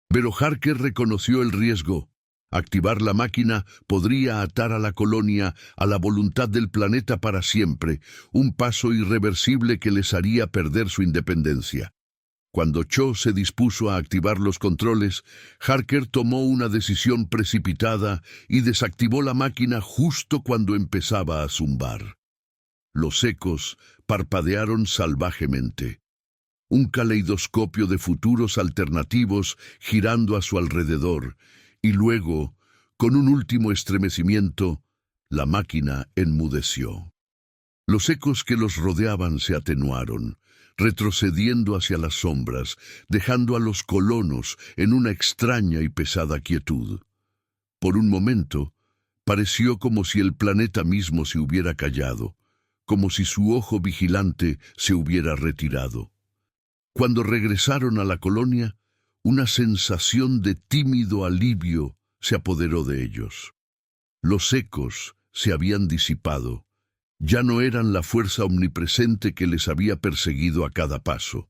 Pero Harker reconoció el riesgo. Activar la máquina podría atar a la colonia a la voluntad del planeta para siempre, un paso irreversible que les haría perder su independencia. Cuando Cho se dispuso a activar los controles, Harker tomó una decisión precipitada y desactivó la máquina justo cuando empezaba a zumbar. Los ecos parpadearon salvajemente. Un caleidoscopio de futuros alternativos girando a su alrededor, y luego, con un último estremecimiento, la máquina enmudeció. Los ecos que los rodeaban se atenuaron, retrocediendo hacia las sombras, dejando a los colonos en una extraña y pesada quietud. Por un momento, pareció como si el planeta mismo se hubiera callado, como si su ojo vigilante se hubiera retirado. Cuando regresaron a la colonia, una sensación de tímido alivio se apoderó de ellos. Los ecos se habían disipado. Ya no eran la fuerza omnipresente que les había perseguido a cada paso.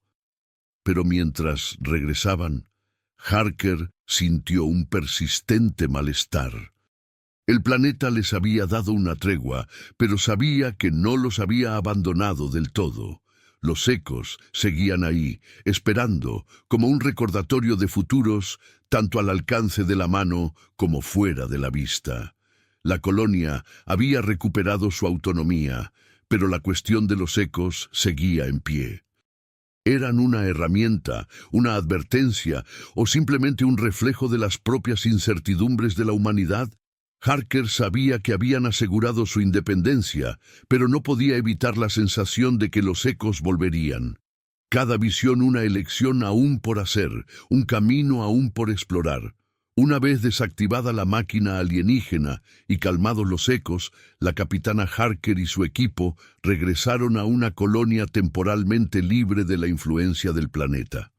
Pero mientras regresaban, Harker sintió un persistente malestar. El planeta les había dado una tregua, pero sabía que no los había abandonado del todo. Los ecos seguían ahí, esperando, como un recordatorio de futuros, tanto al alcance de la mano como fuera de la vista. La colonia había recuperado su autonomía, pero la cuestión de los ecos seguía en pie. ¿Eran una herramienta, una advertencia o simplemente un reflejo de las propias incertidumbres de la humanidad? Harker sabía que habían asegurado su independencia, pero no podía evitar la sensación de que los ecos volverían. Cada visión una elección aún por hacer, un camino aún por explorar. Una vez desactivada la máquina alienígena y calmados los ecos, la capitana Harker y su equipo regresaron a una colonia temporalmente libre de la influencia del planeta.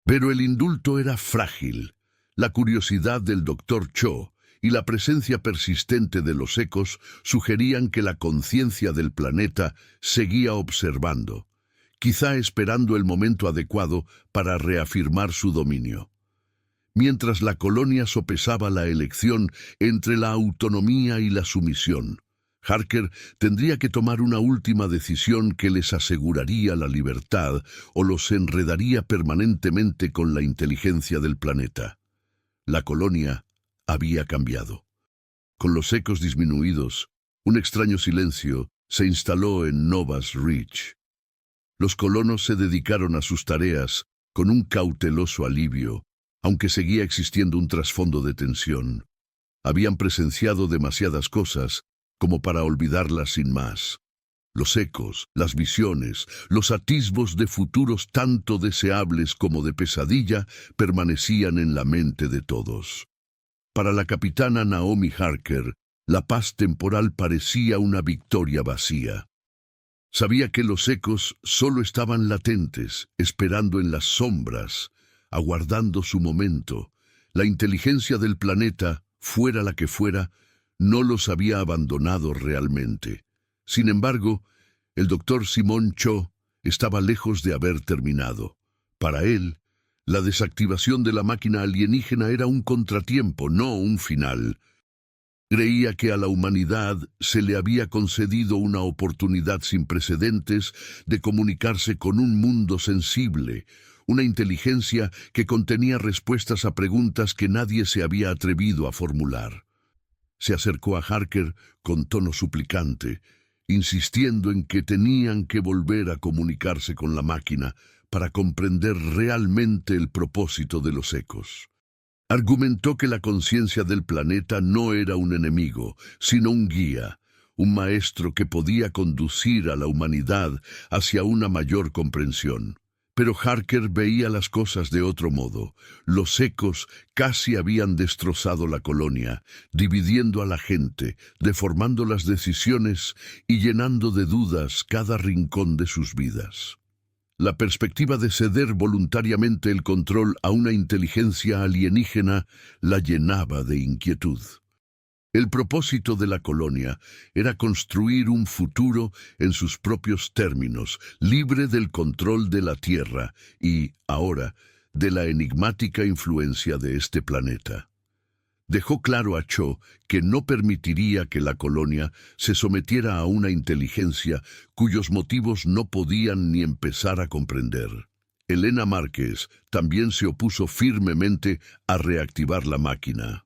Pero el indulto era frágil. La curiosidad del doctor Cho y la presencia persistente de los ecos sugerían que la conciencia del planeta seguía observando, quizá esperando el momento adecuado para reafirmar su dominio. Mientras la colonia sopesaba la elección entre la autonomía y la sumisión, Harker tendría que tomar una última decisión que les aseguraría la libertad o los enredaría permanentemente con la inteligencia del planeta. La colonia había cambiado. Con los ecos disminuidos, un extraño silencio se instaló en Novas Reach. Los colonos se dedicaron a sus tareas con un cauteloso alivio, aunque seguía existiendo un trasfondo de tensión. Habían presenciado demasiadas cosas como para olvidarlas sin más. Los ecos, las visiones, los atisbos de futuros tanto deseables como de pesadilla permanecían en la mente de todos. Para la capitana Naomi Harker, la paz temporal parecía una victoria vacía. Sabía que los ecos solo estaban latentes, esperando en las sombras, aguardando su momento. La inteligencia del planeta, fuera la que fuera, no los había abandonado realmente. Sin embargo, el doctor Simon Cho estaba lejos de haber terminado. Para él, la desactivación de la máquina alienígena era un contratiempo, no un final. Creía que a la humanidad se le había concedido una oportunidad sin precedentes de comunicarse con un mundo sensible, una inteligencia que contenía respuestas a preguntas que nadie se había atrevido a formular. Se acercó a Harker con tono suplicante, insistiendo en que tenían que volver a comunicarse con la máquina para comprender realmente el propósito de los ecos. Argumentó que la conciencia del planeta no era un enemigo, sino un guía, un maestro que podía conducir a la humanidad hacia una mayor comprensión. Pero Harker veía las cosas de otro modo. Los ecos casi habían destrozado la colonia, dividiendo a la gente, deformando las decisiones y llenando de dudas cada rincón de sus vidas. La perspectiva de ceder voluntariamente el control a una inteligencia alienígena la llenaba de inquietud. El propósito de la colonia era construir un futuro en sus propios términos, libre del control de la Tierra y, ahora, de la enigmática influencia de este planeta. Dejó claro a Cho que no permitiría que la colonia se sometiera a una inteligencia cuyos motivos no podían ni empezar a comprender. Elena Márquez también se opuso firmemente a reactivar la máquina.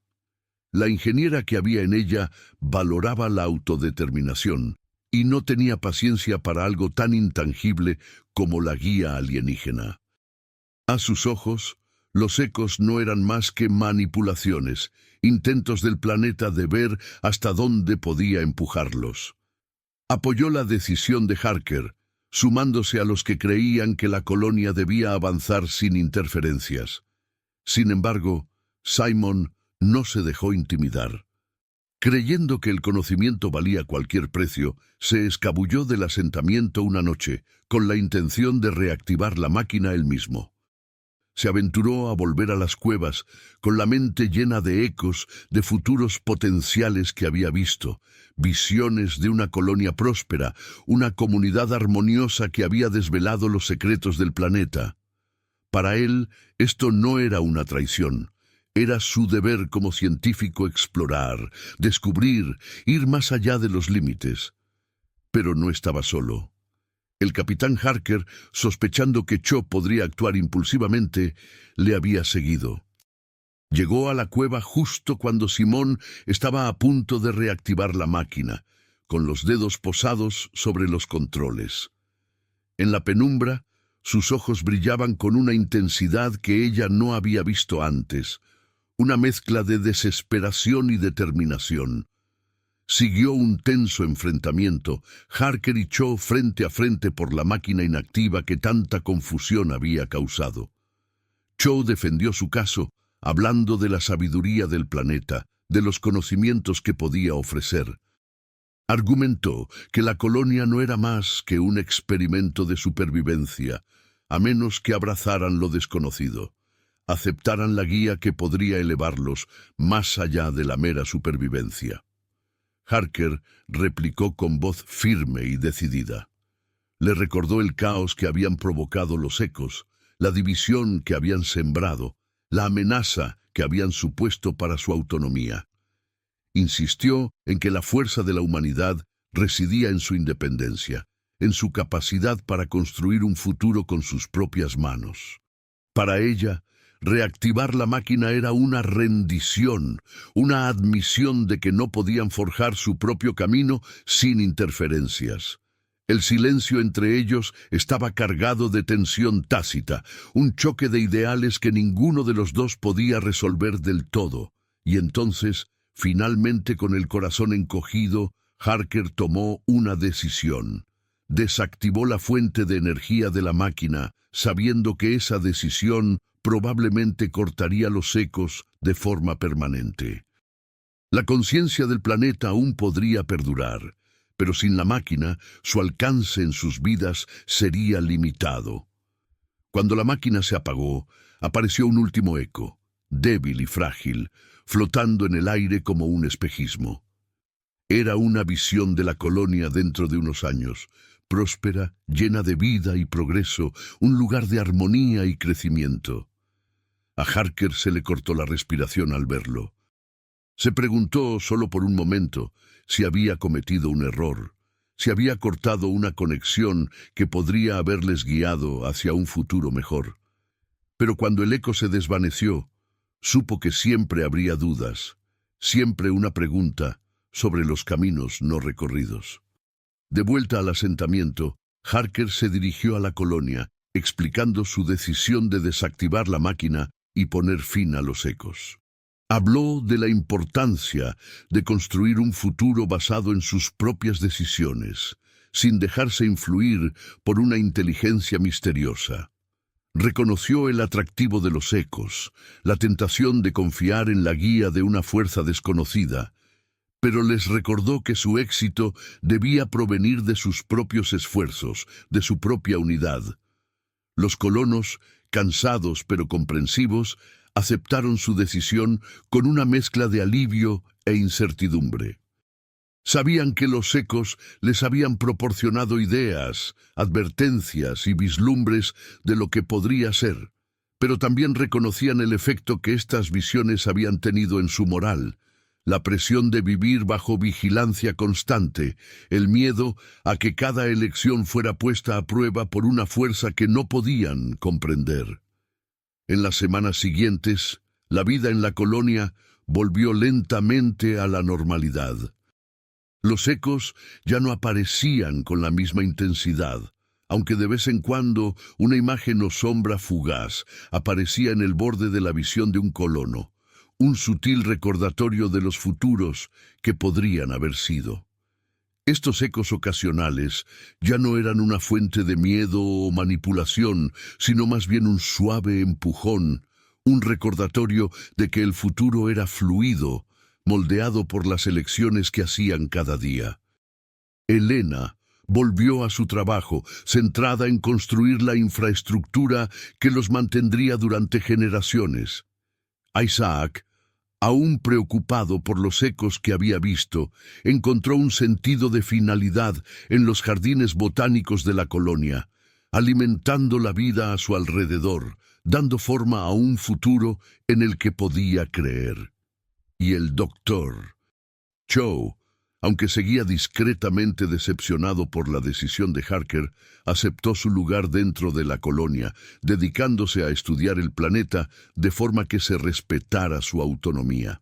La ingeniera que había en ella valoraba la autodeterminación y no tenía paciencia para algo tan intangible como la guía alienígena. A sus ojos, los ecos no eran más que manipulaciones, intentos del planeta de ver hasta dónde podía empujarlos. Apoyó la decisión de Harker, sumándose a los que creían que la colonia debía avanzar sin interferencias. Sin embargo, Simon no se dejó intimidar. Creyendo que el conocimiento valía cualquier precio, se escabulló del asentamiento una noche, con la intención de reactivar la máquina él mismo. Se aventuró a volver a las cuevas, con la mente llena de ecos de futuros potenciales que había visto, visiones de una colonia próspera, una comunidad armoniosa que había desvelado los secretos del planeta. Para él, esto no era una traición. Era su deber como científico explorar, descubrir, ir más allá de los límites. Pero no estaba solo. El capitán Harker, sospechando que Cho podría actuar impulsivamente, le había seguido. Llegó a la cueva justo cuando Simón estaba a punto de reactivar la máquina, con los dedos posados sobre los controles. En la penumbra, sus ojos brillaban con una intensidad que ella no había visto antes, una mezcla de desesperación y determinación. Siguió un tenso enfrentamiento, Harker y Cho frente a frente por la máquina inactiva que tanta confusión había causado. Cho defendió su caso, hablando de la sabiduría del planeta, de los conocimientos que podía ofrecer. Argumentó que la colonia no era más que un experimento de supervivencia, a menos que abrazaran lo desconocido, aceptaran la guía que podría elevarlos más allá de la mera supervivencia. Harker replicó con voz firme y decidida. Le recordó el caos que habían provocado los ecos, la división que habían sembrado, la amenaza que habían supuesto para su autonomía. Insistió en que la fuerza de la humanidad residía en su independencia, en su capacidad para construir un futuro con sus propias manos. Para ella, reactivar la máquina era una rendición, una admisión de que no podían forjar su propio camino sin interferencias. El silencio entre ellos estaba cargado de tensión tácita, un choque de ideales que ninguno de los dos podía resolver del todo. Y entonces, finalmente con el corazón encogido, Harker tomó una decisión. Desactivó la fuente de energía de la máquina, sabiendo que esa decisión probablemente cortaría los ecos de forma permanente. La conciencia del planeta aún podría perdurar, pero sin la máquina, su alcance en sus vidas sería limitado. Cuando la máquina se apagó, apareció un último eco, débil y frágil, flotando en el aire como un espejismo. Era una visión de la colonia dentro de unos años, próspera, llena de vida y progreso, un lugar de armonía y crecimiento. A Harker se le cortó la respiración al verlo. Se preguntó solo por un momento si había cometido un error, si había cortado una conexión que podría haberles guiado hacia un futuro mejor. Pero cuando el eco se desvaneció, supo que siempre habría dudas, siempre una pregunta sobre los caminos no recorridos. De vuelta al asentamiento, Harker se dirigió a la colonia, explicando su decisión de desactivar la máquina y poner fin a los ecos. Habló de la importancia de construir un futuro basado en sus propias decisiones, sin dejarse influir por una inteligencia misteriosa. Reconoció el atractivo de los ecos, la tentación de confiar en la guía de una fuerza desconocida, pero les recordó que su éxito debía provenir de sus propios esfuerzos, de su propia unidad. Los colonos, cansados pero comprensivos, aceptaron su decisión con una mezcla de alivio e incertidumbre. Sabían que los ecos les habían proporcionado ideas, advertencias y vislumbres de lo que podría ser, pero también reconocían el efecto que estas visiones habían tenido en su moral, la presión de vivir bajo vigilancia constante, el miedo a que cada elección fuera puesta a prueba por una fuerza que no podían comprender. En las semanas siguientes, la vida en la colonia volvió lentamente a la normalidad. Los ecos ya no aparecían con la misma intensidad, aunque de vez en cuando una imagen o sombra fugaz aparecía en el borde de la visión de un colono, un sutil recordatorio de los futuros que podrían haber sido. Estos ecos ocasionales ya no eran una fuente de miedo o manipulación, sino más bien un suave empujón, un recordatorio de que el futuro era fluido, moldeado por las elecciones que hacían cada día. Elena volvió a su trabajo, centrada en construir la infraestructura que los mantendría durante generaciones. Isaac, aún preocupado por los ecos que había visto, encontró un sentido de finalidad en los jardines botánicos de la colonia, alimentando la vida a su alrededor, dando forma a un futuro en el que podía creer. Y el doctor Cho, aunque seguía discretamente decepcionado por la decisión de Harker, aceptó su lugar dentro de la colonia, dedicándose a estudiar el planeta de forma que se respetara su autonomía.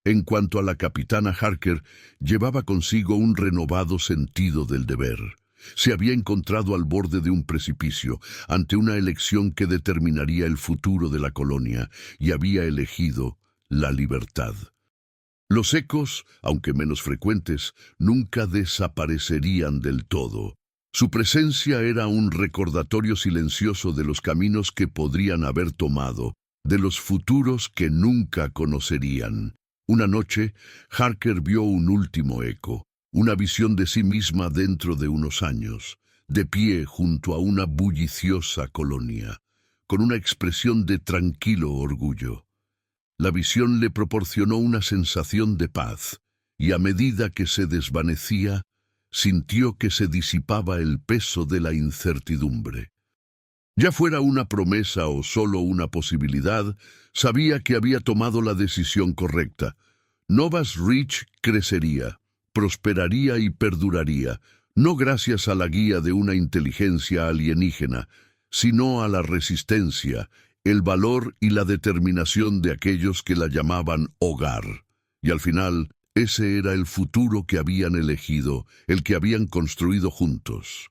En cuanto a la capitana Harker, llevaba consigo un renovado sentido del deber. Se había encontrado al borde de un precipicio, ante una elección que determinaría el futuro de la colonia, y había elegido la libertad. Los ecos, aunque menos frecuentes, nunca desaparecerían del todo. Su presencia era un recordatorio silencioso de los caminos que podrían haber tomado, de los futuros que nunca conocerían. Una noche, Harker vio un último eco, una visión de sí misma dentro de unos años, de pie junto a una bulliciosa colonia, con una expresión de tranquilo orgullo. La visión le proporcionó una sensación de paz, y a medida que se desvanecía, sintió que se disipaba el peso de la incertidumbre. Ya fuera una promesa o solo una posibilidad, sabía que había tomado la decisión correcta. Novas Ridge crecería, prosperaría y perduraría, no gracias a la guía de una inteligencia alienígena, sino a la resistencia, el valor y la determinación de aquellos que la llamaban hogar. Y al final, ese era el futuro que habían elegido, el que habían construido juntos.